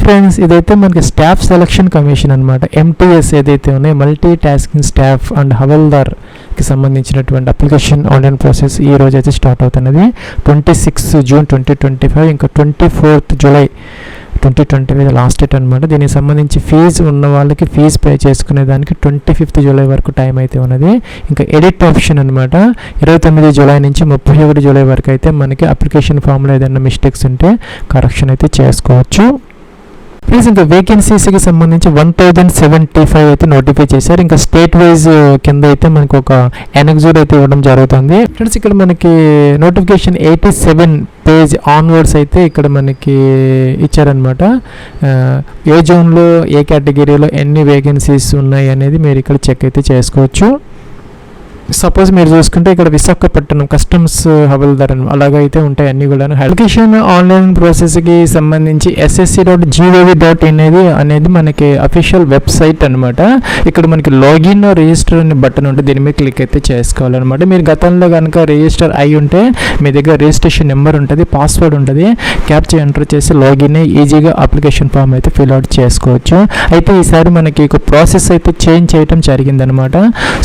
Friends, ఇదైతే మనకి staff selection commission అనమాట. MTS ఏదైతే ఉన్నాయో మల్టీ టాస్కింగ్ స్టాఫ్ అండ్ హవల్దార్కి సంబంధించినటువంటి అప్లికేషన్ ఆన్లైన్ ప్రాసెస్ ఈ రోజు అయితే స్టార్ట్ అవుతున్నది. 26 జూన్ 2025, ఇంకా 24 జూలై 2025 లాస్ట్ డేట్ అనమాట. దీనికి సంబంధించి ఫీజు ఉన్న వాళ్ళకి ఫీజు పే చేసుకునే దానికి 25 జూలై వరకు టైం అయితే ఉన్నది. ఇంకా ఎడిట్ ఆప్షన్ అనమాట. 29 జూలై నుంచి 31 జూలై వరకు అయితే మనకి అప్లికేషన్ ఫామ్లో ఏదైనా మిస్టేక్స్ ఉంటే కరెక్షన్ అయితే చేసుకోవచ్చు. ప్లీజ్ ఇంకా వేకెన్సీస్కి సంబంధించి 1075 అయితే నోటిఫై చేశారు. ఇంకా స్టేట్ వైజ్ కింద అయితే మనకు ఒక ఎనెక్సోడ్ అయితే ఇవ్వడం జరుగుతుంది. ఫ్రెండ్స్, ఇక్కడ మనకి నోటిఫికేషన్ 87 పేజ్ ఆన్వర్డ్స్ అయితే ఇక్కడ మనకి ఇచ్చారనమాట. ఏ జోన్లో ఏ కేటగిరీలో ఎన్ని వేకెన్సీస్ ఉన్నాయి అనేది మీరు ఇక్కడ చెక్ అయితే చేసుకోవచ్చు. సపోజ్ మీరు చూసుకుంటే ఇక్కడ విశాఖపట్నం కస్టమ్స్ హవల్దార్ అలాగైతే ఉంటాయి అన్నీ కూడా. అప్లికేషన్ ఆన్లైన్ ప్రాసెస్కి సంబంధించి ssc.gov.in అనేది మనకి అఫీషియల్ వెబ్సైట్ అనమాట. ఇక్కడ మనకి లాగిన్ రిజిస్టర్ అనే బటన్ ఉంటుంది, దీని మీద క్లిక్ అయితే చేసుకోవాలన్నమాట. మీరు గతంలో కనుక రిజిస్టర్ అయి ఉంటే మీ దగ్గర రిజిస్ట్రేషన్ నెంబర్ ఉంటుంది, పాస్వర్డ్ ఉంటుంది, క్యాప్చా ఎంటర్ చేసి లాగిన్ ఈజీగా అప్లికేషన్ ఫామ్ అయితే ఫిల్ అవుట్ చేసుకోవచ్చు. అయితే ఈసారి మనకి ఒక ప్రాసెస్ అయితే చేంజ్ చేయడం జరిగిందనమాట.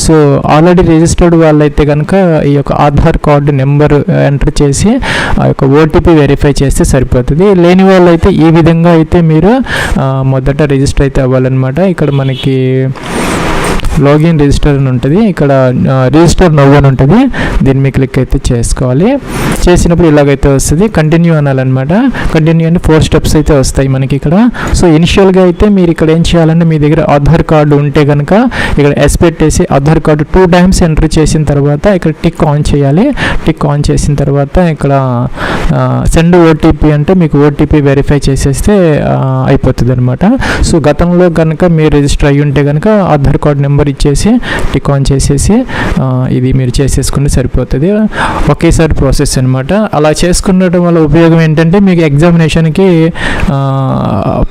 సో ఆల్రెడీ రిజిస్టర్డ్ వాళ్ళైతే కనుక ఈ యొక్క ఆధార్ కార్డు నెంబర్ ఎంటర్ చేసి ఆ యొక్క ఓటీపీ వెరిఫై చేస్తే సరిపోతుంది. లేని వాళ్ళైతే ఈ విధంగా అయితే మీరు మొదట రిజిస్టర్ అయితే అవ్వాలన్నమాట. ఇక్కడ మనకి లాగిన్ రిజిస్టర్ అని ఉంటుంది, ఇక్కడ రిజిస్టర్ నౌ అని ఉంటుంది, దీని మీద క్లిక్ అయితే చేసుకోవాలి. చేసినప్పుడు ఇలాగైతే వస్తుంది. కంటిన్యూ అనాలన్నమాట. కంటిన్యూ అంటే 4 స్టెప్స్ అయితే వస్తాయి మనకి ఇక్కడ. సో ఇనిషియల్గా అయితే మీరు ఇక్కడ ఏం చేయాలంటే మీ దగ్గర ఆధార్ కార్డు ఉంటే కనుక ఇక్కడ ఎస్ పెట్టేసి ఆధార్ కార్డు 2 టైమ్స్ ఎంటర్ చేసిన తర్వాత ఇక్కడ టిక్ ఆన్ చేయాలి. టిక్ ఆన్ చేసిన తర్వాత ఇక్కడ సెండ్ ఓటీపీ అంటే మీకు ఓటీపీ వెరిఫై చేసేస్తే అయిపోతుంది అనమాట. సో గతంలో కనుక మీరు రిజిస్టర్ అయ్యి ఉంటే కనుక ఆధార్ కార్డు నెంబర్ ఇచ్చేసి టిక్ ఆన్ చేసేసి ఇది మీరు చేసేసుకుంటే సరిపోతుంది. ఒకేసారి ప్రాసెస్ అనమాట. అలా చేసుకున్నడం వల్ల ఉపయోగం ఏంటంటే మీకు ఎగ్జామినేషన్కి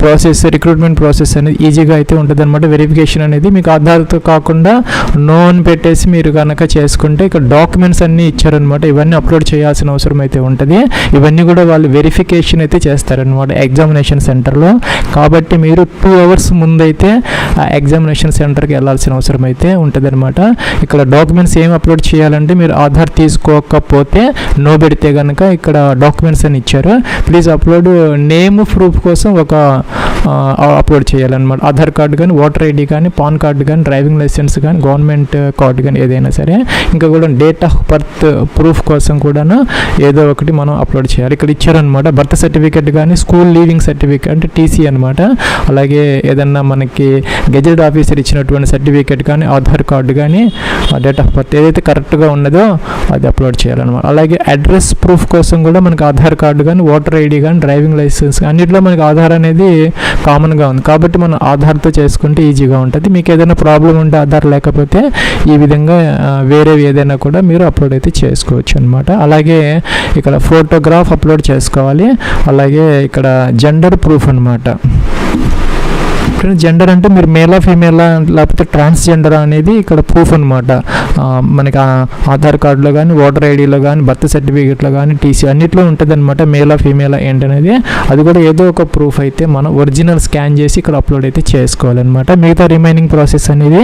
ప్రాసెస్ రిక్రూట్మెంట్ ప్రాసెస్ అనేది ఈజీగా అయితే ఉంటుంది అనమాట. వెరిఫికేషన్ అనేది మీకు ఆధార్తో కాకుండా నోన్ పెట్టేసి మీరు కనుక చేసుకుంటే ఇక్కడ డాక్యుమెంట్స్ అన్నీ ఇచ్చారనమాట. ఇవన్నీ అప్లోడ్ చేయాల్సిన అవసరం అయితే ఉంటుంది. ఇవన్నీ కూడా వాళ్ళు వెరిఫికేషన్ అయితే చేస్తారనమాట ఎగ్జామినేషన్ సెంటర్లో. కాబట్టి మీరు 2 అవర్స్ ముందైతే ఎగ్జామినేషన్ సెంటర్కి వెళ్ళాల్సిన అవసరం అయితే ఉంటుంది అనమాట. ఇక్కడ డాక్యుమెంట్స్ ఏం అప్లోడ్ చేయాలంటే మీరు ఆధార్ తీసుకోకపోతే నో పెడితే కనుక ఇక్కడ డాక్యుమెంట్స్ అని ఇచ్చారు. ప్లీజ్ అప్లోడ్ నేమ్ ప్రూఫ్ కోసం ఒక అప్లోడ్ చేయాలన్నమాట. ఆధార్ కార్డు కానీ, ఓటర్ ఐడి కానీ, పాన్ కార్డు కానీ, డ్రైవింగ్ లైసెన్స్ కానీ, గవర్నమెంట్ కార్డు కానీ ఏదైనా సరే. ఇంకా కూడా డేట్ ఆఫ్ బర్త్ ప్రూఫ్ కోసం కూడాను ఏదో ఒకటి మనం అప్లోడ్ చేయాలి. ఇక్కడ ఇచ్చారనమాట. బర్త్ సర్టిఫికేట్ కానీ, స్కూల్ లీవింగ్ సర్టిఫికేట్ అంటే టీసీ అనమాట. అలాగే ఏదన్నా మనకి గెజెట్ ఆఫీసర్ ఇచ్చినటువంటి సర్టిఫికేట్ కానీ, ఆధార్ కార్డు కానీ, డేట్ ఆఫ్ బర్త్ ఏదైతే కరెక్ట్గా ఉన్నదో అది అప్లోడ్ చేయాలన్నమాట. అలాగే అడ్రస్ ప్రూఫ్ కోసం కూడా మనకి ఆధార్ కార్డు కానీ, ఓటర్ ఐడి కానీ, డ్రైవింగ్ లైసెన్స్ అన్నింటిలో మనకి ఆధార్ అనేది కామన్గా ఉంది. కాబట్టి మనం ఆధార్తో చేసుకుంటే ఈజీగా ఉంటుంది. మీకు ఏదైనా ప్రాబ్లం ఉంటే ఆధార్ లేకపోతే ఈ విధంగా వేరే ఏదైనా కూడా మీరు అప్లోడ్ అయితే చేసుకోవచ్చు అనమాట. అలాగే ఇక్కడ ఫోటోగ్రాఫ్ అప్లోడ్ చేసుకోవాలి. అలాగే ఇక్కడ జెండర్ ప్రూఫ్ అనమాట. జెండర్ అంటే మీరు మేలా ఫీమేలా లేకపోతే ట్రాన్స్జెండర్ అనేది ఇక్కడ ప్రూఫ్ అనమాట. మనకి ఆధార్ కార్డులో కానీ, ఓటర్ ఐడిలో కానీ, బర్త్ సర్టిఫికేట్లో కానీ, టీసీ అన్నిట్లో ఉంటుంది అనమాట. మేలా ఫీమేలా ఏంటనేది అది కూడా ఏదో ఒక ప్రూఫ్ అయితే మనం ఒరిజినల్ స్కాన్ చేసి ఇక్కడ అప్లోడ్ అయితే చేసుకోవాలన్నమాట. మిగతా రిమైనింగ్ ప్రాసెస్ అనేది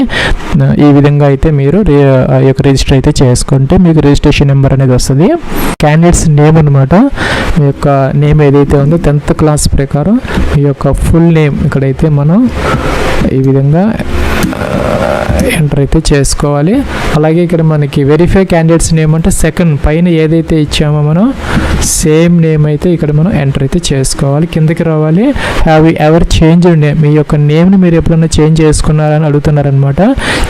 ఈ విధంగా అయితే మీరు ఈ యొక్క రిజిస్టర్ అయితే చేసుకుంటే మీకు రిజిస్ట్రేషన్ నెంబర్ అనేది వస్తుంది. క్యాండిడేట్స్ నేమ్ అనమాట. మీ యొక్క నేమ్ ఏదైతే ఉందో 10th క్లాస్ ప్రకారం మీ యొక్క ఫుల్ నేమ్ ఇక్కడైతే మనం ఈ విధంగా ఎంటర్ అయితే చేసుకోవాలి. అలాగే ఇక్కడ మనకి వెరిఫై క్యాండిడేట్స్ నేమ్ అంటే సెకండ్ పైన ఏదైతే ఇచ్చామో మనం సేమ్ నేమ్ అయితే ఇక్కడ మనం ఎంటర్ అయితే చేసుకోవాలి. కిందకి రావాలి. Have you ever change name, మీ యొక్క నేమ్ని మీరు ఎప్పుడైనా చేంజ్ చేసుకున్నారని అడుగుతున్నారనమాట.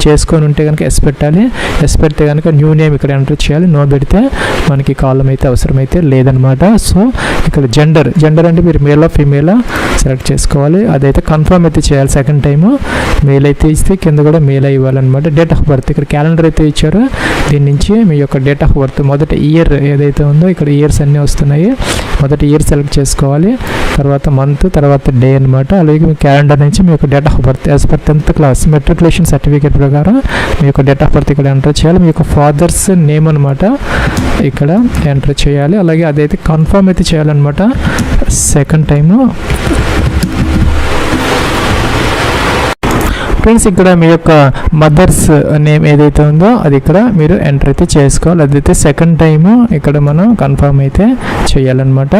చేసుకొని ఉంటే కనుక ఎస్ పెట్టాలి. ఎస్ పెడితే కనుక న్యూ నేమ్ ఇక్కడ ఎంటర్ చేయాలి. నో పెడితే మనకి కాలం అయితే అవసరం అయితే లేదనమాట. సో ఇక్కడ జెండర్ అంటే మీరు మేలా ఫీమేలా సెలెక్ట్ చేసుకోవాలి. అదైతే కన్ఫర్మ్ అయితే చేయాలి. సెకండ్ టైము మెయిల్ అయితే ఇస్తే కింద కూడా మెయిల్ ఇవ్వాలన్నమాట. డేట్ ఆఫ్ బర్త్ ఇక్కడ క్యాలెండర్ అయితే ఇచ్చారు. దీని నుంచి మీ యొక్క డేట్ ఆఫ్ బర్త్ మొదటి ఇయర్ ఏదైతే ఉందో ఇక్కడ ఇయర్స్ అన్నీ వస్తున్నాయి. మొదటి ఇయర్ సెలెక్ట్ చేసుకోవాలి. తర్వాత మంత్, తర్వాత డే అనమాట. అలాగే మీ క్యాలెండర్ నుంచి మీ యొక్క date of birth as per 10th class matriculation certificate ప్రకారం మీ యొక్క డేట్ ఆఫ్ బర్త్ ఇక్కడ ఎంటర్ చేయాలి. మీ యొక్క ఫాదర్స్ నేమ్ అనమాట ఇక్కడ ఎంటర్ చేయాలి. అలాగే అదైతే కన్ఫర్మ్ అయితే చేయాలన్నమాట. సెకండ్ టైము ఫ్రెండ్స్ ఇక్కడ మీ యొక్క మదర్స్ నేమ్ ఏదైతే ఉందో అది ఇక్కడ మీరు ఎంటర్ అయితే చేసుకోవాలి. అదైతే సెకండ్ టైము ఇక్కడ మనం కన్ఫర్మ్ అయితే చేయాలన్నమాట.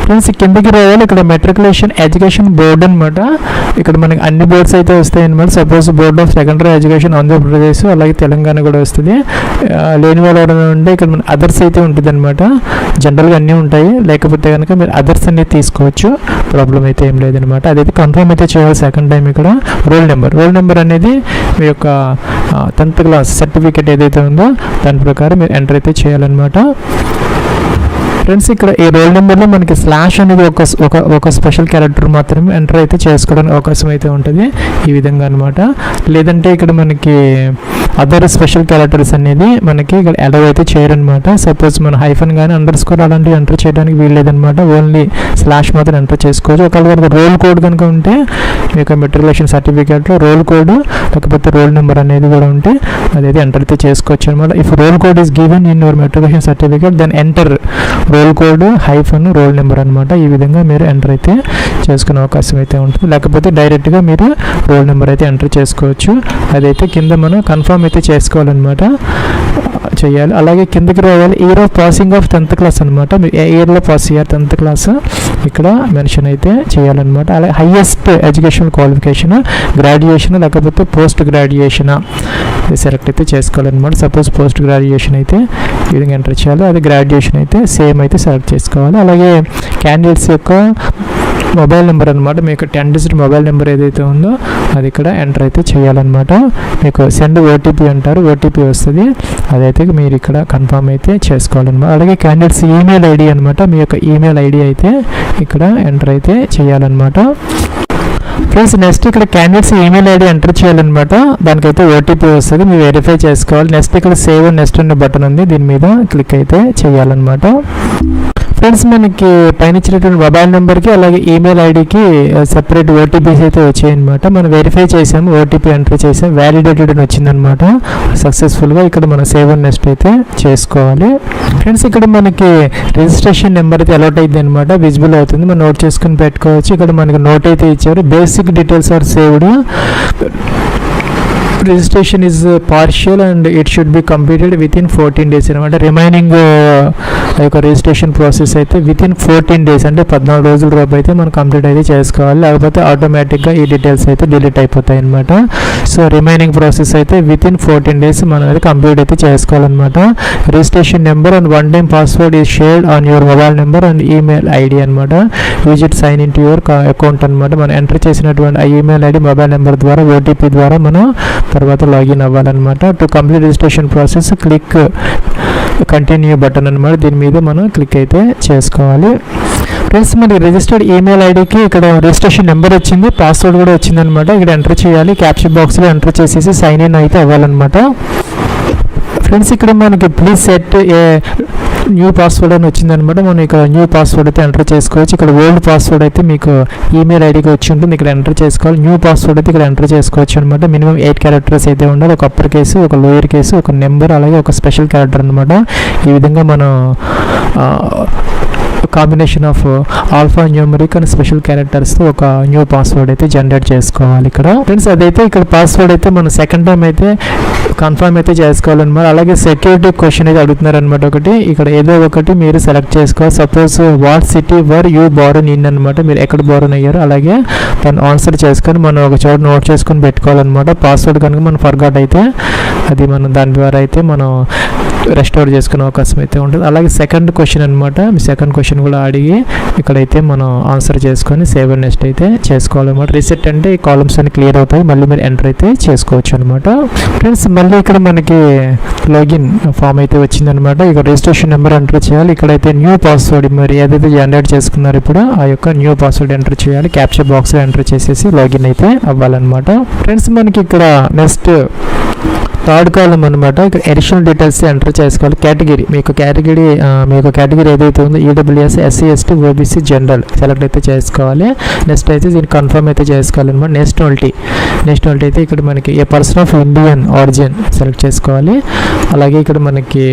ఫ్రెండ్స్ కిందకి రావాలి. ఇక్కడ మెట్రికులేషన్ ఎడ్యుకేషన్ బోర్డు అనమాట. ఇక్కడ మనకి అన్ని బోర్డ్స్ అయితే వస్తాయి అనమాట. Suppose board of secondary education Andhra Pradesh, అలాగే తెలంగాణ కూడా వస్తుంది. లేని వాళ్ళు ఎవరైనా ఉంటే ఇక్కడ మన అదర్స్ అయితే ఉంటుంది అనమాట. జనరల్గా అన్నీ ఉంటాయి, లేకపోతే కనుక మీరు అదర్స్ అనేది తీసుకోవచ్చు, ప్రాబ్లం అయితే ఏం లేదనమాట. అదైతే కన్ఫర్మ్ అయితే చేయాలి సెకండ్ టైం. ఇక్కడ రోల్ నెంబర్ అనేది మీ యొక్క 10th క్లాస్ సర్టిఫికేట్ ఏదైతే ఉందో దాని ప్రకారం మీరు ఎంటర్ అయితే చేయాలన్నమాట. ఫ్రెండ్స్ ఇక్కడ ఈ రోల్ నెంబర్లో మనకి స్లాష్ అనేది ఒక స్పెషల్ క్యారెక్టర్ మాత్రమే ఎంటర్ అయితే చేసుకోవడానికి అవకాశం అయితే ఉంటుంది, ఈ విధంగా అనమాట. లేదంటే ఇక్కడ మనకి అదర్ స్పెషల్ క్యారెక్టర్స్ అనేది మనకి ఇక్కడ అలౌ అయితే చేయరనమాట. సపోజ్ మన హైఫన్ కానీ అండర్ స్కోర్ అలాంటివి ఎంటర్ చేయడానికి వీల్లేదనమాట. ఓన్లీ స్లాష్ మాత్రం ఎంటర్ చేసుకోవచ్చు. ఒకవేళ కనుక రోల్ కోడ్ కనుక ఉంటే మీ యొక్క మెట్రికులేషన్ సర్టిఫికేట్లో రోల్ కోడ్ లేకపోతే రోల్ నెంబర్ అనేది కూడా ఉంటే అదైతే ఎంటర్ అయితే చేసుకోవచ్చు అనమాట. If roll code is given in your matriculation certificate then enter roll code hyphen roll number అనమాట. ఈ విధంగా మీరు ఎంటర్ అయితే చేసుకునే అవకాశం అయితే ఉంటుంది. లేకపోతే డైరెక్ట్గా మీరు రోల్ నెంబర్ అయితే ఎంటర్ చేసుకోవచ్చు. అదైతే కింద మనం కన్ఫర్మ్ అయితే చేసుకోవాలన్నమాట, చేయాలి. అలాగే కిందకి రావాలి. Year of passing of 10th class అనమాట. మీరు ఏ ఇయర్లో పాస్ అయ్యారు 10th క్లాస్ ఇక్కడ మెన్షన్ అయితే చేయాలన్నమాట. అలాగే హైయెస్ట్ ఎడ్యుకేషనల్ క్వాలిఫికేషన్ గ్రాడ్యుయేషన్ లేకపోతే పోస్ట్ గ్రాడ్యుయేషన్ సెలెక్ట్ అయితే చేసుకోవాలన్నమాట. సపోజ్ పోస్ట్ గ్రాడ్యుయేషన్ అయితే ఈ విధంగా ఎంటర్ చేయాలి. అది గ్రాడ్యుయేషన్ అయితే సేమ్ అయితే సెలెక్ట్ చేసుకోవాలి. అలాగే క్యాండిడేట్స్ యొక్క మొబైల్ నెంబర్ అనమాట. మీకు 10 డిజిట్ మొబైల్ నెంబర్ ఏదైతే ఉందో అది ఇక్కడ ఎంటర్ అయితే చేయాలన్నమాట. మీకు సెండ్ ఓటీపీ అంటారు, ఓటీపీ వస్తుంది, అదైతే మీరు ఇక్కడ కన్ఫర్మ్ అయితే చేసుకోవాలన్నమాట. అలాగే క్యాండిడేట్స్ ఈమెయిల్ ఐడి అనమాట. మీ యొక్క ఈమెయిల్ ఐడి అయితే ఇక్కడ ఎంటర్ అయితే చేయాలన్నమాట. ఫ్రెండ్స్ నెక్స్ట్ ఇక్కడ క్యాండిడేట్స్ ఈమెయిల్ ఐడి ఎంటర్ చేయాలన్నమాట. దానికైతే ఓటీపీ వస్తుంది, మీరు వెరిఫై చేసుకోవాలి. నెక్స్ట్ ఇక్కడ సేవ్ నెక్స్ట్ అనే బటన్ ఉంది, దీని మీద క్లిక్ అయితే చేయాలన్నమాట. ఫ్రెండ్స్ మనకి పైన ఇచ్చినటువంటి మొబైల్ నెంబర్కి అలాగే ఈమెయిల్ ఐడికి సెపరేట్ ఓటీపీస్ అయితే వచ్చాయన్నమాట. మనం వెరిఫై చేసాము, ఓటీపీ ఎంటర్ చేసాము, వ్యాలిడేటెడ్ అని వచ్చిందనమాట సక్సెస్ఫుల్గా. ఇక్కడ మనం సేవ్ అండ్ నెక్స్ట్ అయితే చేసుకోవాలి. ఫ్రెండ్స్ ఇక్కడ మనకి రిజిస్ట్రేషన్ నెంబర్ అయితే అలౌట్ అయింది అనమాట, విజిబుల్ అవుతుంది, మనం నోట్ చేసుకుని పెట్టుకోవచ్చు. ఇక్కడ మనకి నోట్ అయితే ఇచ్చారు. Basic details are saved, registration is partial and it should be completed within 14 days అనమాట. రిమైనింగ్ యొక్క రిజిస్ట్రేషన్ ప్రాసెస్ అయితే విత్ ఇన్ 14 days అంటే 14 రోజుల లోపు అయితే మనం కంప్లీట్ అయితే చేసుకోవాలి. లేకపోతే ఆటోమేటిక్గా ఈ డీటెయిల్స్ అయితే డిలీట్ అయిపోతాయి అనమాట. సో రిమైనింగ్ ప్రాసెస్ అయితే విత్ ఇన్ 14 days మనం అయితే కంప్లీట్ అయితే చేసుకోవాలన్నమాట. Registration number and 1 time password is shared on your mobile number and email ID అనమాట. Use it sign in to your account అనమాట. మనం ఎంటర్ చేసినటువంటి ఆ ఈమెయిల్ ఐడి మొబైల్ నెంబర్ ద్వారా ఓటీపీ ద్వారా మనం తర్వాత లాగిన్ అవ్వాలన్నమాట. To complete registration process click continue button అనమాట. దీని మీద మనం క్లిక్ అయితే చేసుకోవాలి. ఫ్రెండ్స్ మనకి రిజిస్టర్డ్ ఈమెయిల్ ఐడికి ఇక్కడ రిజిస్ట్రేషన్ నెంబర్ వచ్చింది, పాస్వర్డ్ కూడా వచ్చిందనమాట. ఇక్కడ ఎంటర్ చేయాలి, క్యాప్చర్ బాక్స్లో ఎంటర్ చేసేసి సైన్ ఇన్ అయితే అవ్వాలన్నమాట. ఫ్రెండ్స్ ఇక్కడ మనకి please set a new password అని వచ్చిందనమాట. మనం ఇక్కడ న్యూ పాస్వర్డ్ అయితే ఎంటర్ చేసుకోవచ్చు. ఇక్కడ ఓల్డ్ పాస్వర్డ్ అయితే మీకు ఈమెయిల్ ఐడికి వచ్చి ఉంటుంది, ఇక్కడ ఎంటర్ చేసుకోవాలి. న్యూ పాస్వర్డ్ అయితే ఇక్కడ ఎంటర్ చేసుకోవచ్చు అనమాట. మినిమం 8 characters అయితే ఉండాలి. ఒక అప్పర్ కేసు, ఒక లోయర్ కేసు, ఒక నెంబర్, అలాగే ఒక స్పెషల్ క్యారెక్టర్ అనమాట. ఈ విధంగా మనం combination of alpha numeric and special క్యారెక్టర్స్తో ఒక న్యూ పాస్వర్డ్ అయితే జనరేట్ చేసుకోవాలి ఇక్కడ. ఫ్రెండ్స్ అదైతే ఇక్కడ పాస్వర్డ్ అయితే మనం సెకండ్ టైం అయితే కన్ఫర్మ్ అయితే చేసుకోవాలన్నమాట. అలాగే సెక్యూరిటీ క్వశ్చన్ అయితే అడుగుతున్నారు అనమాట. ఒకటి ఇక్కడ ఏదో ఒకటి మీరు సెలెక్ట్ చేసుకోవాలి. Suppose what city were you Born in అనమాట. మీరు ఎక్కడ బోర్న్ అయ్యారు అలాగే దాన్ని ఆన్సర్ చేసుకొని మనం ఒక చోట నోట్ చేసుకొని పెట్టుకోవాలన్నమాట. పాస్వర్డ్ కనుక మనం ఫర్గాట్ అయితే అది మనం దాని ద్వారా అయితే మనం రెస్టోర్ చేసుకునే అవకాశం అయితే ఉంటుంది. అలాగే సెకండ్ క్వశ్చన్ అనమాట. మీ సెకండ్ క్వశ్చన్ కూడా అడిగి ఇక్కడైతే మనం ఆన్సర్ చేసుకొని సేవ్ అండ్ నెక్స్ట్ అయితే చేసుకోవాలన్నమాట. రీసెట్ అంటే ఈ కాలమ్స్ అన్ని క్లియర్ అవుతాయి, మళ్ళీ మీరు ఎంటర్ అయితే చేసుకోవచ్చు అనమాట. ఫ్రెండ్స్ మళ్ళీ ఇక్కడ మనకి లాగిన్ ఫామ్ అయితే వచ్చిందనమాట. ఇక్కడ రిజిస్ట్రేషన్ నెంబర్ ఎంటర్ చేయాలి. ఇక్కడైతే న్యూ పాస్వర్డ్ మరి ఏదైతే జనరేట్ చేసుకున్నారో ఇప్పుడు ఆ యొక్క న్యూ పాస్వర్డ్ ఎంటర్ చేయాలి. క్యాప్చర్ బాక్స్లో ఎంటర్ చేసేసి లాగిన్ అయితే అవ్వాలన్నమాట. ఫ్రెండ్స్ మనకి ఇక్కడ నెక్స్ట్ థర్డ్ కాలం అనమాట. ఇక్కడ అడిషనల్ డీటెయిల్స్ ఎంటర్ చేసుకోవాలి. కేటగిరీ మీకు కేటగిరీ ఏదైతే ఉందో EWS, SC, ST, OBC, general select అయితే చేసుకోవాలి. నెక్స్ట్ అయితే దీన్ని కన్ఫర్మ్ అయితే చేసుకోవాలన్నమాట. నేషనాలిటీ అయితే ఇక్కడ మనకి a person of Indian origin select చేసుకోవాలి. అలాగే ఇక్కడ మనకి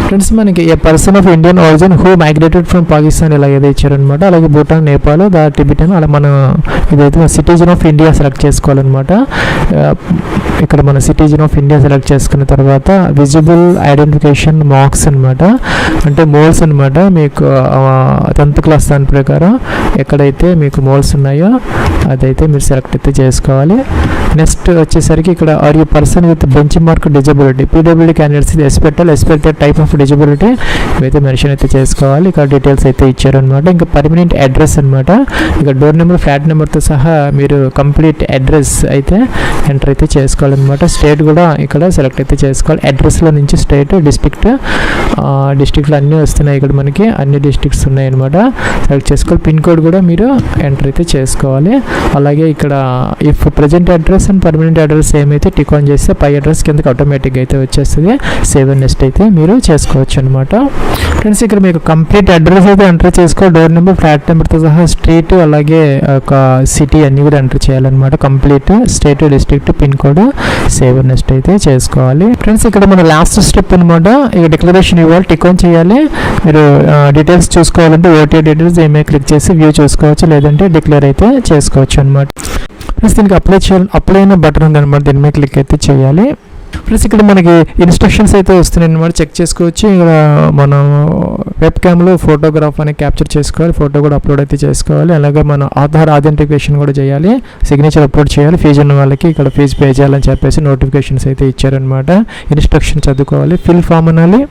ఫ్రెండ్స్ మనకి a person of Indian origin who migrated from Pakistan ఇలా ఏదో ఇచ్చారనమాట. అలాగే భూటాన్, నేపాల్, టిబెటన్ అలా మన ఇదైతే సిటిజన్ ఆఫ్ ఇండియా సెలెక్ట్ చేసుకోవాలన్నమాట. ఇక్కడ మన సిటిజన్ ఆఫ్ ఇండియా సెలెక్ట్ చేసుకున్న తర్వాత విజిబుల్ ఐడెంటిఫికేషన్ మార్క్స్ అనమాట, అంటే మోల్స్ అనమాట. మీకు 10th క్లాస్ దాని ప్రకారం ఎక్కడైతే మీకు మోల్స్ ఉన్నాయో అదైతే మీరు సెలెక్ట్ అయితే చేసుకోవాలి. నెక్స్ట్ వచ్చేసరికి ఇక్కడ are you person with benchmark disability, PWD candidates ఇది ఎక్స్పెక్టెడ్ టైప్ ఆఫ్ డిజబిలిటీ ఇవైతే మెన్షన్ అయితే చేసుకోవాలి. ఇక్కడ డీటెయిల్స్ అయితే ఇచ్చారనమాట. ఇంకా పర్మనెంట్ అడ్రస్ అనమాట, ఇక డోర్ నెంబర్, ఫ్లాట్ నెంబర్తో సహా మీరు కంప్లీట్ అడ్రస్ అయితే ఎంటర్ అయితే చేసుకోవాలన్నమాట. స్టేట్ కూడా ఇక్కడ సెలెక్ట్ అయితే చేసుకోవాలి. అడ్రస్లో నుంచి స్టేట్, డిస్ట్రిక్ట్లో అన్నీ వస్తున్నాయి. ఇక్కడ మనకి అన్ని డిస్ట్రిక్ట్స్ ఉన్నాయన్నమాట, సెలెక్ట్ చేసుకోవాలి. పిన్ కోడ్ కూడా మీరు ఎంటర్ అయితే చేసుకోవాలి. అలాగే ఇక్కడ if present address and permanent address ఏమైతే టిక్ ఆన్ చేస్తే పై అడ్రస్ కిందకి ఆటోమేటిక్గా అయితే వచ్చేస్తుంది. సేవ్ అండ్ నెక్స్ట్ అయితే మీరు చేసుకోవచ్చు అనమాట. ఫ్రెండ్స్ ఇక్కడ మీకు కంప్లీట్ అడ్రస్ అయితే ఎంటర్ చేసుకోవాలి. డోర్ నెంబర్, ఫ్లాట్ నెంబర్తో సహా స్ట్రీట్, అలాగే ఒక సిటీ అన్నీ కూడా ఎంటర్ చేయాలన్నమాట. Complete state, district, pin code, save and next అయితే చేసుకోవాలి. ఫ్రెండ్స్ ఇక్కడ మన లాస్ట్ స్టెప్ అనమాట. ఇక డిక్లరేషన్ ఇవ్వాలి, టిక్ ఆన్ చేయాలి. మీరు డీటెయిల్స్ చూసుకోవాలంటే ఓటీఆర్ డీటెయిల్స్ ఏమే క్లిక్ చేసి వ్యూ చూసుకోవచ్చు, లేదంటే డిక్లేర్ అయితే చేసుకోవచ్చు అనమాట. ప్లస్ దీనికి అప్లై అయిన బటన్ ఉందన్నమాట, దీని మీద క్లిక్ అయితే చేయాలి. ప్లస్ ఇక్కడ మనకి ఇన్స్ట్రక్షన్స్ అయితే వస్తున్నాయి అన్నమాట, చెక్ చేసుకోవచ్చు. ఇక్కడ మనం వెబ్ క్యామ్లో ఫోటోగ్రాఫ్ అనేది క్యాప్చర్ చేసుకోవాలి, ఫోటో కూడా అప్లోడ్ అయితే చేసుకోవాలి. అలాగే మన ఆధార్ అథెంటికేషన్ కూడా చేయాలి, సిగ్నేచర్ అప్లోడ్ చేయాలి. ఫీజు ఉన్న వాళ్ళకి ఇక్కడ ఫీజు పే చేయాలని చెప్పేసి నోటిఫికేషన్స్ అయితే ఇచ్చారనమాట. ఇన్స్ట్రక్షన్ చదువుకోవాలి, ఫిల్ ఫామ్ అనాలి.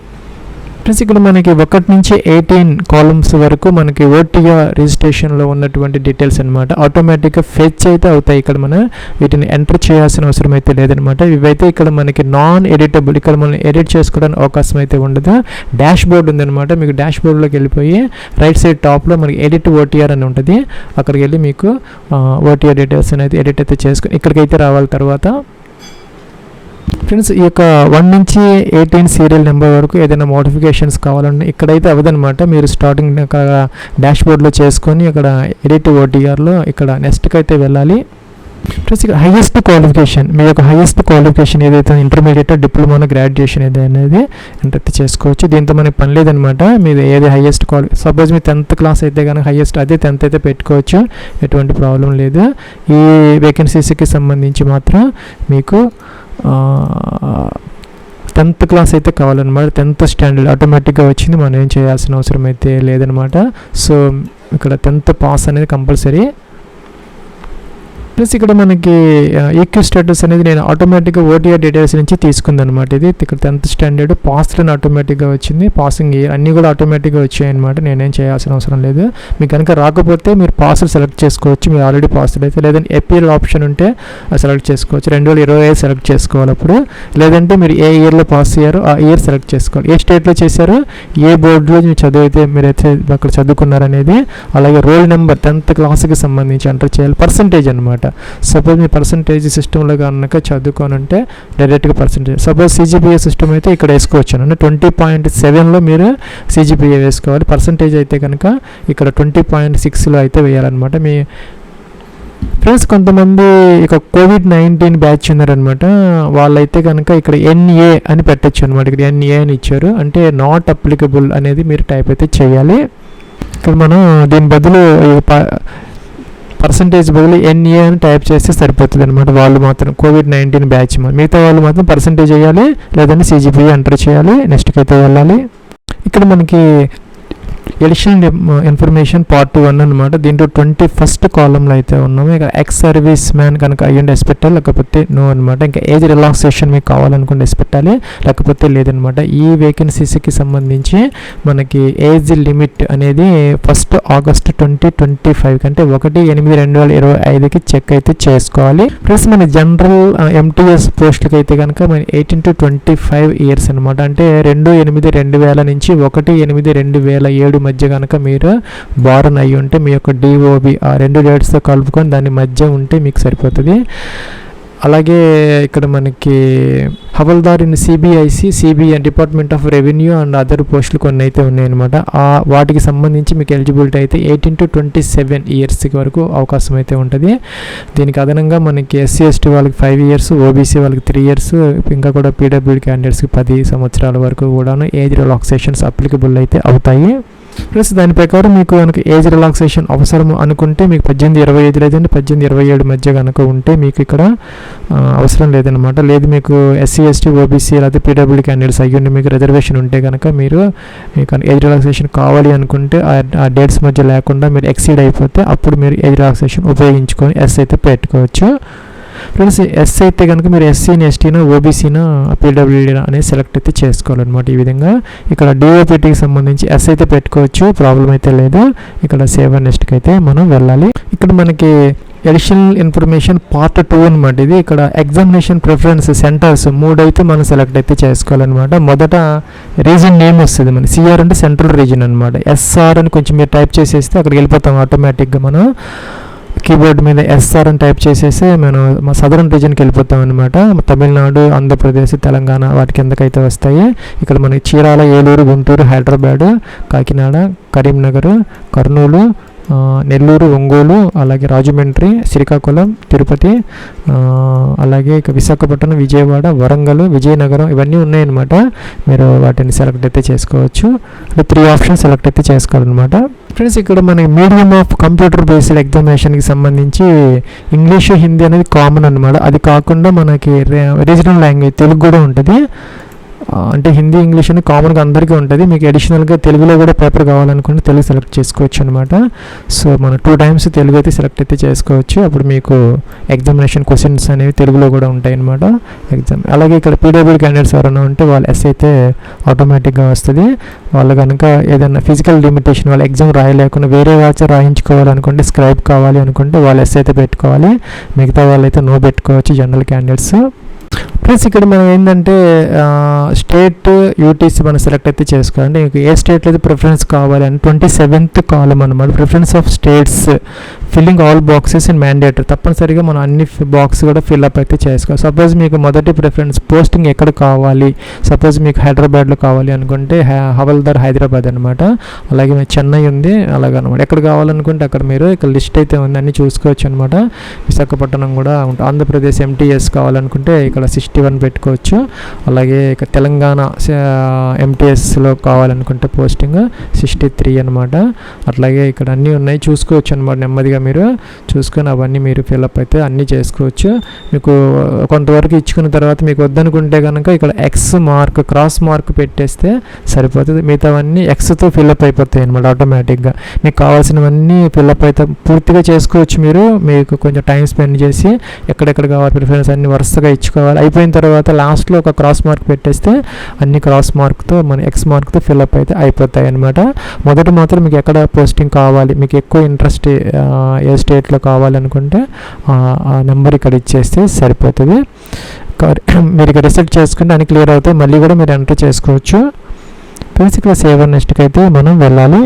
ప్లస్ ఇక్కడ మనకి 1 నుంచి 18 కాలమ్స్ వరకు మనకి ఓటీఆర్ రిజిస్ట్రేషన్లో ఉన్నటువంటి డీటెయిల్స్ అనమాట ఆటోమేటిక్గా ఫెచ్ అయితే అవుతాయి. ఇక్కడ మనం వీటిని ఎంటర్ చేయాల్సిన అవసరం అయితే లేదనమాట. ఇవైతే ఇక్కడ మనకి నాన్ ఎడిటబుల్, ఇక్కడ మనం ఎడిట్ చేసుకోవడానికి అవకాశం అయితే ఉండదు. డాష్ బోర్డ్ ఉందనమాట, మీకు డాష్ బోర్డ్లోకి వెళ్ళిపోయి రైట్ సైడ్ టాప్లో మనకి ఎడిట్ ఓటీఆర్ అని ఉంటుంది. అక్కడికి వెళ్ళి మీకు ఓటీఆర్ డీటెయిల్స్ అనేది ఎడిట్ అయితే చేసుకుని ఇక్కడికైతే రావాలి. తర్వాత ఫ్రెండ్స్ ఈ యొక్క 1 నుంచి 18 సీరియల్ నెంబర్ వరకు ఏదైనా మోడిఫికేషన్స్ కావాలన్నా ఇక్కడైతే అవ్వదనమాట. మీరు స్టార్టింగ్ డాష్ బోర్డ్లో చేసుకొని ఇక్కడ ఎడిట్ ఓటీఆర్లో ఇక్కడ నెక్స్ట్కి అయితే వెళ్ళాలి. ప్లస్ ఇక్కడ హైయెస్ట్ క్వాలిఫికేషన్, మీ యొక్క హైయెస్ట్ క్వాలిఫికేషన్ ఏదైతే ఇంటర్మీడియట్, డిప్లొమా, గ్రాడ్యుయేషన్ ఏదైతే ఎంటర్ అయితే చేసుకోవచ్చు. దీంతో మనకి పని లేదనమాట. మీరు ఏది హైయెస్ట్ సపోజ్ మీ 10th క్లాస్ అయితే కనుక హైయెస్ట్ అదే 10th అయితే పెట్టుకోవచ్చు, ఎటువంటి ప్రాబ్లం లేదు. ఈ వేకెన్సీస్కి సంబంధించి మాత్రం మీకు 10th క్లాస్ అయితే కావాలన్నమాట. 10th స్టాండర్డ్ ఆటోమేటిక్గా వచ్చింది, మనం ఏం చేయాల్సిన అవసరం అయితే లేదనమాట. సో ఇక్కడ 10th పాస్ అనేది కంపల్సరీ. ప్లస్ ఇక్కడ మనకి ఈక్యూ స్టేటస్ అనేది నేను ఆటోమేటిక్గా ఓటీఆర్ డీటెయిల్స్ నుంచి తీసుకుందనమాట. ఇది ఇక్కడ 10th స్టాండర్డ్ పాస్లను ఆటోమేటిక్గా వచ్చింది, పాసింగ్ ఇయర్ అన్నీ కూడా ఆటోమేటిక్గా వచ్చాయన్నమాట. నేనేం చేయాల్సిన అవసరం లేదు. మీకు కనుక రాకపోతే మీరు పాస్లు సెలెక్ట్ చేసుకోవచ్చు, మీరు ఆల్రెడీ పాస్డ్ అయితే. లేదంటే ఏపీఎల్ ఆప్షన్ ఉంటే సెలెక్ట్ చేసుకోవచ్చు. 2025 సెలెక్ట్ చేసుకోవాలి అప్పుడు. లేదంటే మీరు ఏ ఇయర్లో పాస్ అయ్యారో ఆ ఇయర్ సెలెక్ట్ చేసుకోవాలి. ఏ స్టేట్లో చేశారో, ఏ బోర్డులో మీరు చదివితే మీరైతే అక్కడ చదువుకున్నారనేది. అలాగే రోల్ నెంబర్ 10th క్లాస్కి సంబంధించి ఎంటర్ చేయాలి. పర్సంటేజ్ అనమాట. సపోజ్ మీ పర్సంటేజ్ సిస్టంలో కనుక చదువుకోనంటే డైరెక్ట్గా పర్సంటేజ్. సపోజ్ సిజిపిఏ సిస్టమ్ అయితే ఇక్కడ వేసుకోవచ్చు అంటే 20.7లో మీరు సిజిపిఏ వేసుకోవాలి. పర్సంటేజ్ అయితే కనుక ఇక్కడ 20.6లో అయితే వేయాలన్నమాట. మీ ఫ్రెండ్స్ కొంతమంది ఇక COVID-19 బ్యాచ్ ఉన్నారనమాట, వాళ్ళైతే కనుక ఇక్కడ NA అని పెట్టచ్చు అనమాట. ఇక్కడ NA అని ఇచ్చారు, అంటే నాట్ అప్లికబుల్ అనేది మీరు టైప్ అయితే చేయాలి. ఇక్కడ మనం దీని బదులు పర్సంటేజ్ బదులు NA అని టైప్ చేస్తే సరిపోతుంది అనమాట. వాళ్ళు మాత్రం COVID-19 బ్యాచ్, మిగతా వాళ్ళు మాత్రం పర్సంటేజ్ వేయాలి, లేదంటే CGPA ఎంటర్ చేయాలి. నెక్స్ట్కి అయితే వెళ్ళాలి. ఇక్కడ మనకి ఎడిషనల్ ఇన్ఫర్మేషన్ పార్ట్ 1 అనమాట. దీంట్లో 21st కాలంలో అయితే ఉన్నాము. ఇక ఎక్స్ సర్వీస్ మ్యాన్ కనుక అయ్యండి ఎస్ పెట్టాలి, లేకపోతే నో అనమాట. ఇంకా ఏజ్ రిలాక్సేషన్ మీకు కావాలనుకుంటే ఎస్ పెట్టాలి, లేకపోతే లేదనమాట. ఈ వేకెన్సీస్కి సంబంధించి మనకి ఏజ్ లిమిట్ అనేది 1 ఆగస్ట్ 2025 అంటే 1/8/2025కి చెక్ అయితే చేసుకోవాలి. ప్లస్ మన జనరల్ MTS పోస్టులకి అయితే కనుక మన 18 to 25 ఇయర్స్ అనమాట. అంటే 2/8/2000 నుంచి 1/8/2007 మధ్య కనుక మీరు బారన్ అయ్యి ఉంటే మీ యొక్క DOB ఆ 2 డేట్స్తో కలుపుకొని దాని మధ్య ఉంటే మీకు సరిపోతుంది. అలాగే ఇక్కడ మనకి havildar in CBI department of revenue and other పోస్టులు కొన్ని అయితే ఉన్నాయన్నమాట. వాటికి సంబంధించి మీకు ఎలిజిబిలిటీ అయితే 18 to 27 years వరకు అవకాశం అయితే ఉంటుంది. దీనికి అదనంగా మనకి ఎస్సీ ఎస్టీ వాళ్ళకి 5 years, ఓబీసీ వాళ్ళకి 3 years, ఇంకా కూడా పీడబ్ల్యూడీ క్యాండిడేట్స్కి 10 సంవత్సరాల వరకు కూడాను ఏజ్ రిలాక్సేషన్స్ అప్లికబుల్ అయితే అవుతాయి. ప్లస్ దాని ప్రకారం మీకు కనుక ఏజ్ రిలాక్సేషన్ అవసరం అనుకుంటే మీకు 18-25 లేదంటే 18-27 మధ్య కనుక ఉంటే మీకు ఇక్కడ అవసరం లేదనమాట. లేదు మీకు ఎస్సీ ఎస్టీ ఓబీసీ లేదా పీడబ్ల్యూడీ క్యాండిడేట్స్ అయ్యండి మీకు రిజర్వేషన్ ఉంటే కనుక మీకు ఏజ్ రిలాక్సేషన్ కావాలి అనుకుంటే ఆ డేట్స్ మధ్య లేకుండా మీరు ఎక్సీడ్ అయిపోతే అప్పుడు మీరు ఏజ్ రిలాక్సేషన్ ఉపయోగించుకొని ఎస్ అయితే పెట్టుకోవచ్చు. ఫ్రెండ్స్ ఎస్ అయితే కనుక మీరు ఎస్సీని ఎస్టీనా ఓబీసీనా పీడబ్ల్యూడీ అనేది సెలెక్ట్ అయితే చేసుకోవాలన్నమాట. ఈ విధంగా ఇక్కడ డిఓపిటీకి సంబంధించి ఎస్ అయితే పెట్టుకోవచ్చు, ప్రాబ్లం అయితే లేదు. ఇక్కడ సేవ్ అండ్ నెక్స్ట్కి అయితే మనం వెళ్ళాలి. ఇక్కడ మనకి అడిషనల్ ఇన్ఫర్మేషన్ పార్ట్ 2 అనమాట. ఇది ఇక్కడ ఎగ్జామినేషన్ ప్రిఫరెన్స్ సెంటర్స్ 3 అయితే మనం సెలెక్ట్ అయితే చేసుకోవాలన్నమాట. మొదట రీజన్ నేమ్ వస్తుంది మన సిఆర్ అంటే సెంట్రల్ రీజన్ అనమాట. ఎస్ఆర్ అని కొంచెం మీరు టైప్ చేసేస్తే అక్కడికి వెళ్ళిపోతాం ఆటోమేటిక్గా. మనం కీబోర్డ్ మీద ఎస్ఆర్ అని టైప్ చేసేసి మనం మా సదరన్ రీజన్కి వెళ్ళిపోతాం అనమాట. తమిళనాడు, ఆంధ్రప్రదేశ్, తెలంగాణ వాటి కిందకైతే వస్తాయి. ఇక్కడ మనకి చీరాల, ఏలూరు, గుంటూరు, హైదరాబాద్, కాకినాడ, కరీంనగర్, కర్నూలు, నెల్లూరు, ఒంగోలు, అలాగే రాజమండ్రి, శ్రీకాకుళం, తిరుపతి, అలాగే ఇక విశాఖపట్నం, విజయవాడ, వరంగల్, విజయనగరం ఇవన్నీ ఉన్నాయన్నమాట. మీరు వాటిని సెలెక్ట్ అయితే చేసుకోవచ్చు. అంటే 3 ఆప్షన్స్ సెలెక్ట్ అయితే చేసుకోవాలన్నమాట. ఫ్రెండ్స్ ఇక్కడ మనకి మీడియం ఆఫ్ కంప్యూటర్ బేస్డ్ ఎగ్జామినేషన్కి సంబంధించి ఇంగ్లీషు, హిందీ అనేది కామన్ అనమాట. అది కాకుండా మనకి రీజనల్ లాంగ్వేజ్ తెలుగు కూడా ఉంటుంది. అంటే హిందీ, ఇంగ్లీష్ అని కామన్గా అందరికీ ఉంటుంది. మీకు అడిషనల్గా తెలుగులో కూడా పేపర్ కావాలనుకుంటే తెలుగు సెలెక్ట్ చేసుకోవచ్చు అనమాట. సో మనం 2 times తెలుగు అయితే సెలెక్ట్ అయితే చేసుకోవచ్చు. అప్పుడు మీకు ఎగ్జామినేషన్ క్వశ్చన్స్ అనేవి తెలుగులో కూడా ఉంటాయి అనమాట ఎగ్జామ్. అలాగే ఇక్కడ పీడబ్ల్యూడీ క్యాండిడేట్స్ ఎవరైనా ఉంటే వాళ్ళ ఎస్ అయితే ఆటోమేటిక్గా వస్తుంది. వాళ్ళు కనుక ఏదైనా ఫిజికల్ లిమిటేషన్ వాళ్ళ ఎగ్జామ్ రాయలేకుండా వేరే వాచర్ రాయించుకోవాలనుకుంటే, స్క్రైబ్ కావాలి అనుకుంటే వాళ్ళు ఎస్ అయితే పెట్టుకోవాలి. మిగతా వాళ్ళు అయితే నో పెట్టుకోవచ్చు జనరల్ క్యాండిడేట్స్. ప్లస్ ఇక్కడ మనం ఏంటంటే స్టేట్ యూటీసీ మనం సెలెక్ట్ అయితే చేసుకోవాలంటే మీకు ఏ స్టేట్లో అయితే ప్రిఫరెన్స్ కావాలి అని 27th కాలం అనమాట. Preference of states filling all boxes and mandatory. తప్పనిసరిగా మనం అన్ని బాక్స్ కూడా ఫిల్అప్ అయితే చేసుకోవాలి. సపోజ్ మీకు మొదటి ప్రిఫరెన్స్ పోస్టింగ్ ఎక్కడ కావాలి, సపోజ్ మీకు హైదరాబాద్లో కావాలి అనుకుంటే హవల్దార్ హైదరాబాద్ అనమాట. అలాగే మీకు చెన్నై ఉంది అలాగనమాట. ఎక్కడ కావాలనుకుంటే అక్కడ మీరు ఇక్కడ లిస్ట్ అయితే ఉంది, అన్నీ చూసుకోవచ్చు అనమాట. విశాఖపట్నం కూడా ఉంటుంది. ఆంధ్రప్రదేశ్ ఎంటీఎస్ కావాలనుకుంటే ఇక్కడ 61 పెట్టుకోవచ్చు. అలాగే ఇక తెలంగాణ ఎంటీఎస్లో కావాలనుకుంటే పోస్టింగ్ 63 అనమాట. అట్లాగే ఇక్కడ అన్నీ ఉన్నాయి చూసుకోవచ్చు అనమాట. నెమ్మదిగా మీరు చూసుకొని అవన్నీ మీరు ఫిల్అప్ అయితే అన్నీ చేసుకోవచ్చు. మీకు కొంతవరకు ఇచ్చుకున్న తర్వాత మీకు వద్దనుకుంటే కనుక ఇక్కడ ఎక్స్ మార్క్, క్రాస్ మార్క్ పెట్టేస్తే సరిపోతుంది. మిగతావన్నీ ఎక్స్తో ఫిల్అప్ అయిపోతాయి అనమాట ఆటోమేటిక్గా. మీకు కావాల్సినవన్నీ ఫిల్అప్ అయితే పూర్తిగా చేసుకోవచ్చు. మీకు కొంచెం టైం స్పెండ్ చేసి ఎక్కడెక్కడ కావాలి ప్రిఫరెన్స్ అన్ని వరుసగా ఇచ్చుకోవాలి. అయిపోయిన తర్వాత లాస్ట్లో ఒక క్రాస్ మార్క్ పెట్టేస్తే అన్ని క్రాస్ మార్క్తో మన ఎక్స్ మార్క్తో ఫిల్అప్ అయితే అయిపోతాయి అనమాట. మొదట మాత్రం మీకు ఎక్కడ పోస్టింగ్ కావాలి, మీకు ఎక్కువ ఇంట్రెస్ట్ ఏ స్టేట్లో కావాలనుకుంటే ఆ నెంబర్ ఇక్కడ ఇచ్చేస్తే సరిపోతుంది. మీరు ఇక్కడ రిసెట్ చేసుకుంటే అన్ని క్లియర్ అవుతాయి. మళ్ళీ కూడా మీరు ఎంటర్ చేసుకోవచ్చు. ప్లస్ ఇక్కడ సేవ్ అండ్ నెక్స్ట్కి అయితే మనం వెళ్ళాలి.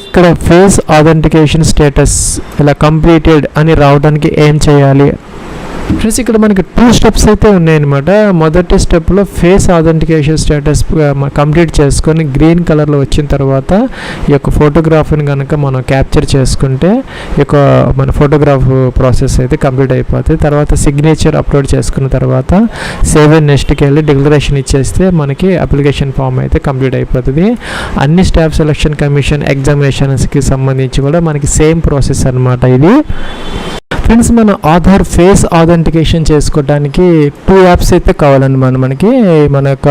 ఇక్కడ ఫేస్ ఆథెంటికేషన్ స్టేటస్ ఇలా కంప్లీటెడ్ అని రావడానికి ఏం చేయాలి ఫ్రెండ్స్? ఇక్కడ మనకి 2 steps అయితే ఉన్నాయన్నమాట. మొదటి స్టెప్లో ఫేస్ ఆథెంటికేషన్ స్టేటస్ కంప్లీట్ చేసుకొని గ్రీన్ కలర్లో వచ్చిన తర్వాత ఈ యొక్క ఫోటోగ్రాఫ్ని కనుక మనం క్యాప్చర్ చేసుకుంటే ఈ యొక్క మన ఫోటోగ్రాఫ్ ప్రాసెస్ అయితే కంప్లీట్ అయిపోతుంది. తర్వాత సిగ్నేచర్ అప్లోడ్ చేసుకున్న తర్వాత సేవ్ అండ్ నెక్స్ట్కి వెళ్ళి డిక్లరేషన్ ఇచ్చేస్తే మనకి అప్లికేషన్ ఫామ్ అయితే కంప్లీట్ అయిపోతుంది. అన్ని స్టాఫ్ సెలక్షన్ కమిషన్ ఎగ్జామినేషన్స్కి సంబంధించి కూడా మనకి సేమ్ ప్రాసెస్ అనమాట ఇది. ఫ్రెండ్స్ మన ఆధార్ ఫేస్ ఆథెంటికేషన్ చేసుకోవడానికి 2 apps అయితే కావాలన్నమాట. మన యొక్క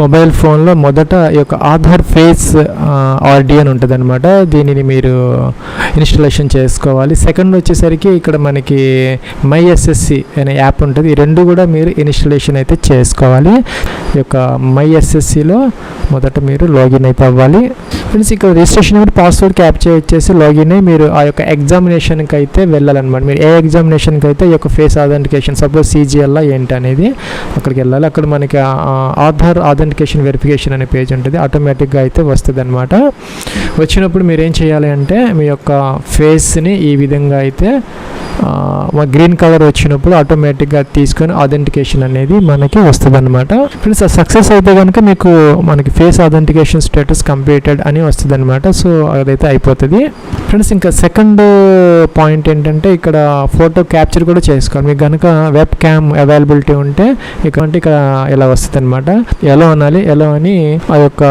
మొబైల్ ఫోన్లో మొదట ఈ యొక్క ఆధార్ ఫేస్ ఆర్డీ అని ఉంటుంది అనమాట. దీనిని మీరు ఇన్స్టాలేషన్ చేసుకోవాలి. సెకండ్ వచ్చేసరికి ఇక్కడ మనకి మై ఎస్ఎస్సి అనే యాప్ ఉంటుంది. ఈ 2 కూడా మీరు ఇన్స్టాలేషన్ అయితే చేసుకోవాలి. ఈ యొక్క మై ఎస్ఎస్సిలో మొదట మీరు లాగిన్ అయితే అవ్వాలి. ఫ్రెండ్స్ ఇక్కడ రిజిస్ట్రేషన్ నెంబర్ పాస్వర్డ్ క్యాప్చర్ ఇచ్చేసి లాగిన్ అయ్యి మీరు ఆ యొక్క ఎగ్జామినేషన్కి అయితే వెళ్ళాలన్నమాట. మీరు ఏ ఎగ్జామినేషన్కి అయితే ఈ యొక్క ఫేస్ ఆథెంటికేషన్ సపోజ్ సిజిఎల్ ఏంటి అనేది అక్కడికి వెళ్ళాలి. అక్కడ మనకి ఆధార్ ఆథెంటికేషన్ వెరిఫికేషన్ అనే పేజ్ ఉంటుంది. ఆటోమేటిక్గా అయితే వస్తుంది అనమాట. వచ్చినప్పుడు మీరు ఏం చేయాలి అంటే మీ యొక్క ఫేస్ని ఈ విధంగా అయితే గ్రీన్ కలర్ వచ్చినప్పుడు ఆటోమేటిక్గా తీసుకొని అథెంటికేషన్ అనేది మనకి వస్తుంది అనమాట. ఫ్రెండ్స్ సక్సెస్ అయితే కనుక మీకు మనకి ఫేస్ అథెంటికేషన్ స్టేటస్ కంప్లీటెడ్ అని వస్తుంది అనమాట. సో అదైతే అయిపోతుంది ఫ్రెండ్స్. ఇంకా సెకండ్ పాయింట్ ఏంటంటే ఇక్కడ ఫోటో క్యాప్చర్ కూడా చేసుకోవాలి. మీకు కనుక వెబ్ క్యామ్ అవైలబిలిటీ ఉంటే ఇక్కడ ఇలా వస్తుంది అనమాట. ఎలా అనాలి, ఎలా అని ఆ యొక్క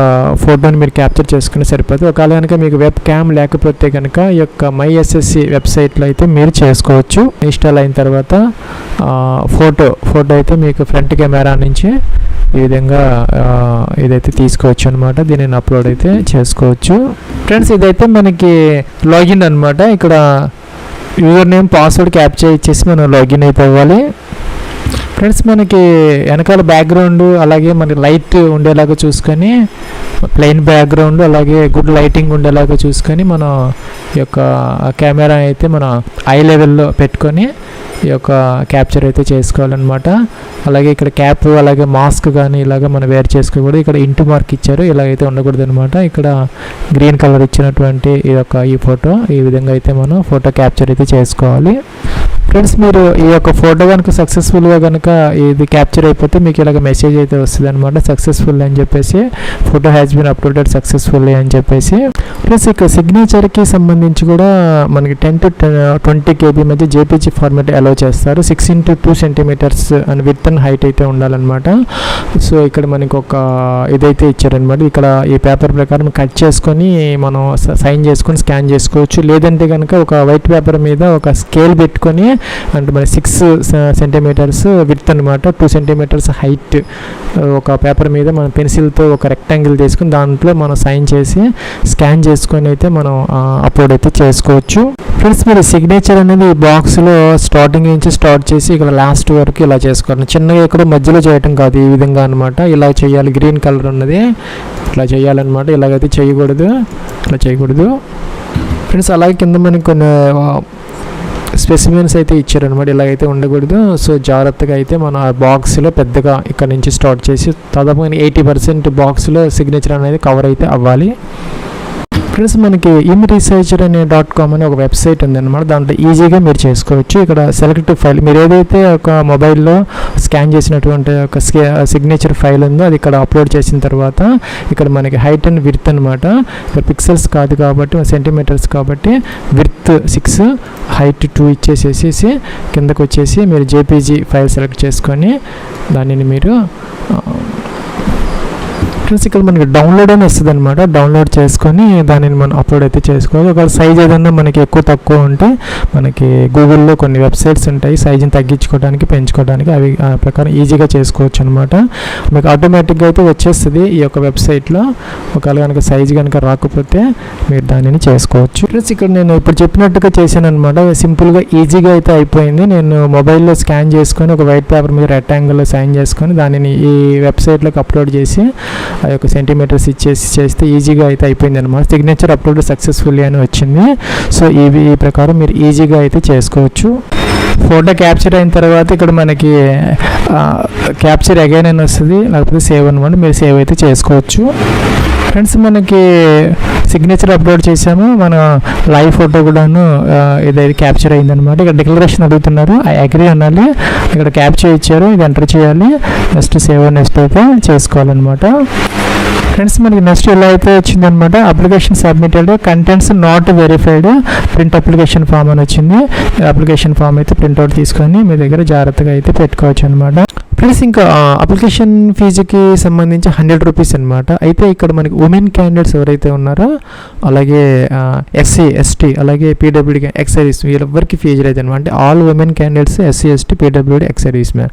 ఫోటోని మీరు క్యాప్చర్ చేసుకుని సరిపోతుంది. ఒకవేళ కనుక మీకు వెబ్ క్యామ్ లేకపోతే కనుక ఈ యొక్క MySSC వెబ్సైట్లో అయితే మీరు చేసుకోవచ్చు. ఇన్స్టాల్ అయిన తర్వాత ఫోటో అయితే మీకు ఫ్రంట్ కెమెరా నుంచి ఈ విధంగా ఇదైతే తీసుకోవచ్చు అనమాట. దీనిని అప్లోడ్ అయితే చేసుకోవచ్చు ఫ్రెండ్స్. ఇదైతే మనకి లాగిన్ అనమాట. ఇక్కడ యూజర్ నేమ్ పాస్వర్డ్ క్యాప్చర్ ఇచ్చేసి మనం లాగిన్ అయితే అవ్వాలి ఫ్రెండ్స్. మనకి వెనకాల బ్యాక్గ్రౌండ్ అలాగే మనకి లైట్ ఉండేలాగా చూసుకొని, ప్లెయిన్ బ్యాక్గ్రౌండ్ అలాగే గుడ్ లైటింగ్ ఉండేలాగా చూసుకొని మనం ఈ యొక్క కెమెరా అయితే మన ఐ లెవెల్లో పెట్టుకొని ఈ యొక్క క్యాప్చర్ అయితే చేసుకోవాలన్నమాట. అలాగే ఇక్కడ క్యాప్ అలాగే మాస్క్ కానీ ఇలాగ మనం వేర్ చేసుకోకూడదు. ఇక్కడ ఇంటూ మార్క్ ఇచ్చారు, ఇలాగైతే ఉండకూడదు అనమాట. ఇక్కడ గ్రీన్ కలర్ ఇచ్చినటువంటి ఈ ఫోటో ఈ విధంగా అయితే మనం ఫోటో క్యాప్చర్ అయితే చేసుకోవాలి ఫ్రెండ్స్. మీరు ఈ యొక్క ఫోటో కనుక సక్సెస్ఫుల్గా కనుక ఇది క్యాప్చర్ అయిపోతే మీకు ఇలాగ మెసేజ్ అయితే వస్తుంది అనమాట. సక్సెస్ఫుల్ అని చెప్పేసి, photo has been uploaded successfully అని చెప్పేసి. ప్లస్ ఇక సిగ్నేచర్కి సంబంధించి కూడా మనకి 10 to 20 KB మధ్య JPG ఫార్మాట్ అలౌ చేస్తారు. 6 into 2 centimeters అని విడ్త్ అండ్ హైట్ అయితే ఉండాలన్నమాట. సో ఇక్కడ మనకి ఒక ఇదైతే ఇచ్చారనమాట. ఇక్కడ ఈ పేపర్ ప్రకారం కట్ చేసుకొని మనం సైన్ చేసుకొని స్కాన్ చేసుకోవచ్చు. లేదంటే కనుక ఒక వైట్ పేపర్ మీద ఒక స్కేల్ పెట్టుకొని అంటే మన 6 centimeters విడ్త్ అనమాట, 2 centimeters హైట్ ఒక పేపర్ మీద మన పెన్సిల్తో ఒక రెక్టాంగిల్ తీసుకుని దాంట్లో మనం సైన్ చేసి స్కాన్ చేసుకొని అయితే మనం అప్లోడ్ అయితే చేసుకోవచ్చు ఫ్రెండ్స్. మీరు సిగ్నేచర్ అనేది బాక్స్లో స్టార్టింగ్ నుంచి స్టార్ట్ చేసి ఇక్కడ లాస్ట్ వరకు ఇలా చేసుకోవాలి. చిన్నగా ఇక్కడ మధ్యలో చేయటం కాదు, ఈ విధంగా అనమాట. ఇలా చేయాలి, గ్రీన్ కలర్ ఉన్నది ఇట్లా చేయాలన్నమాట. ఇలాగైతే చేయకూడదు, ఇట్లా చేయకూడదు ఫ్రెండ్స్. అలాగే కింద మనకి కొన్ని స్పెసిమెన్స్ అయితే ఇచ్చారనమాట, ఇలాగైతే ఉండకూడదు. సో జాగ్రత్తగా అయితే మన బాక్స్లో పెద్దగా ఇక్కడ నుంచి స్టార్ట్ చేసి దాదాపు 80% బాక్స్లో సిగ్నేచర్ అనేది కవర్ అయితే అవ్వాలి ఫ్రెండ్స్. మనకి imresearcher అనే .com అనే ఒక వెబ్సైట్ ఉందన్నమాట. దాంట్లో ఈజీగా మీరు చేసుకోవచ్చు. ఇక్కడ సెలెక్ట్ ఫైల్ మీరు ఏదైతే ఒక మొబైల్లో స్కాన్ చేసినటువంటి ఒక సిగ్నేచర్ ఫైల్ ఉందో అది ఇక్కడ అప్లోడ్ చేసిన తర్వాత ఇక్కడ మనకి హైట్ అండ్ విడ్త్ అనమాట. ఇక్కడ పిక్సెల్స్ కాదు కాబట్టి సెంటీమీటర్స్ కాబట్టి విడ్త్ 6 హైట్ 2 ఇచ్చేసేసి కిందకు వచ్చేసి మీరు JPG ఫైల్ సెలెక్ట్ చేసుకొని దానిని మీరు ఫ్రెండ్స్ ఇక్కడ మనకి డౌన్లోడ్ అని వస్తుంది అనమాట. డౌన్లోడ్ చేసుకొని దానిని మనం అప్లోడ్ అయితే చేసుకోవాలి. ఒక సైజ్ ఏదన్నా మనకి ఎక్కువ తక్కువ ఉంటే మనకి గూగుల్లో కొన్ని వెబ్సైట్స్ ఉంటాయి సైజుని తగ్గించుకోవడానికి పెంచుకోవడానికి, అవి ఆ ప్రకారం ఈజీగా చేసుకోవచ్చు అనమాట. మీకు ఆటోమేటిక్గా అయితే వచ్చేస్తుంది ఈ యొక్క వెబ్సైట్లో. ఒకవేళ కనుక సైజు కనుక రాకపోతే మీరు దానిని చేసుకోవచ్చు ఫ్రెండ్స్. ఇక్కడ నేను ఇప్పుడు చెప్పినట్టుగా చేశాను అనమాట. సింపుల్గా ఈజీగా అయితే అయిపోయింది. నేను మొబైల్లో స్కాన్ చేసుకొని ఒక వైట్ పేపర్ మీద రెక్టాంగిల్లో సైన్ చేసుకొని దానిని ఈ వెబ్సైట్లోకి అప్లోడ్ చేసి ఆ యొక్క సెంటీమీటర్స్ ఇచ్చేసి చేస్తే ఈజీగా అయితే అయిపోయింది అనమాట. సిగ్నేచర్ అప్లోడ్ సక్సెస్ఫుల్లీ అని వచ్చింది. సో ఈ ప్రకారం మీరు ఈజీగా అయితే చేసుకోవచ్చు. ఫోటో క్యాప్చర్ అయిన తర్వాత ఇక్కడ మనకి క్యాప్చర్ అగైన్ అని వస్తుంది, లేకపోతే సేవ్ అనమాట. మీరు సేవ్ అయితే చేసుకోవచ్చు ఫ్రెండ్స్. మనకి సిగ్నేచర్ అప్లోడ్ చేసాము, మన లైవ్ ఫోటో కూడాను ఇదైతే క్యాప్చర్ అయిందనమాట. ఇక్కడ డిక్లరేషన్ అడుగుతున్నారు, ఐ అగ్రీ అనాలి. ఇక్కడ క్యాప్చర్ ఇచ్చారు, ఇది ఎంటర్ చేయాలి. నెక్స్ట్ సేవ్ నెక్స్ట్ అయితే చేసుకోవాలన్నమాట ఫ్రెండ్స్. మనకి నెక్స్ట్ ఇలా అయితే వచ్చిందనమాట. Application submitted, contents not verified, print application form అని వచ్చింది. అప్లికేషన్ ఫామ్ అయితే ప్రింట్అవుట్ తీసుకొని మీ దగ్గర జాగ్రత్తగా అయితే పెట్టుకోవచ్చు అనమాట ఫ్రెండ్స్. ఇంకా అప్లికేషన్ ఫీజుకి సంబంధించి 100 రూపీస్ అనమాట. అయితే ఇక్కడ మనకి ఉమెన్ క్యాండిడేట్స్ ఎవరైతే ఉన్నారో అలాగే SC ST అలాగే PWD ఎక్స్ సర్వీస్ వీళ్ళెవరికి ఫీజు లేదు అనమాట. అంటే all women candidates SC ST PWD ex service man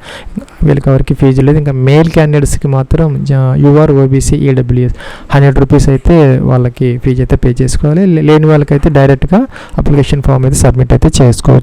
వీళ్ళకి ఎవరికి ఫీజు లేదు. ఇంకా మేల్ క్యాండిడేట్స్కి మాత్రం UR OBC EWS 100 రూపీస్ అయితే వాళ్ళకి ఫీజు అయితే పే చేసుకోవాలి. లేని వాళ్ళకైతే డైరెక్ట్గా అప్లికేషన్ ఫామ్ అయితే సబ్మిట్ అయితే చేసుకోవచ్చు.